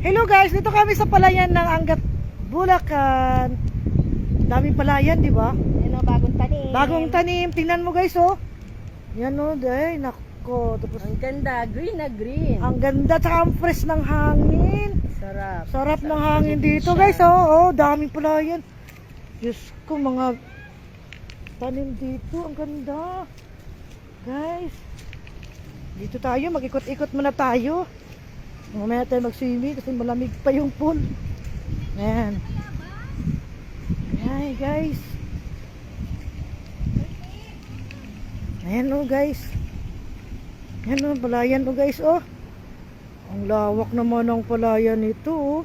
Hello guys, dito kami sa palayan ng Angat, Bulacan. Daming palayan, di ba? Ano, bagong tanim. Bagong tanim. Tingnan mo guys, oh. Yan oh, ay nako. Tapos Ang ganda, green na green. ang ganda, tsaka ang fresh ng hangin. Sarap. Sarap ng hangin dito guys, oh. Oh, daming palayan. Diyos ko, mga tanim dito. Ang ganda. Guys, dito tayo, mag-ikot-ikot muna tayo. Mamaya tayo mag-swimming kasi malamig pa yung pool. Ayan. Ayan guys. Ayan oh guys. Ayan oh, palayan oh guys oh. Ang lawak naman ng palayan nito oh.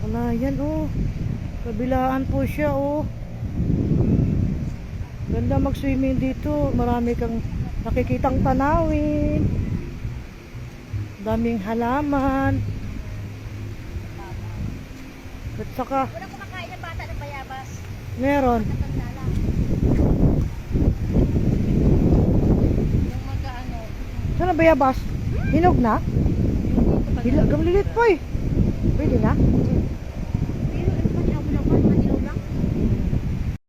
Palayan oh. Kabilaan po siya oh. Ganda mag-swimming dito. Marami kang nakikitang tanawin. Daming halaman. At saka Wala kumakain ng bata ng bayabas. meron. Matanda lang. Yung mag-ano. Saan ang bayabas? Hinog na? Gamlilit po eh. Pwede na? Pero ito pa niya lang, madilaw lang.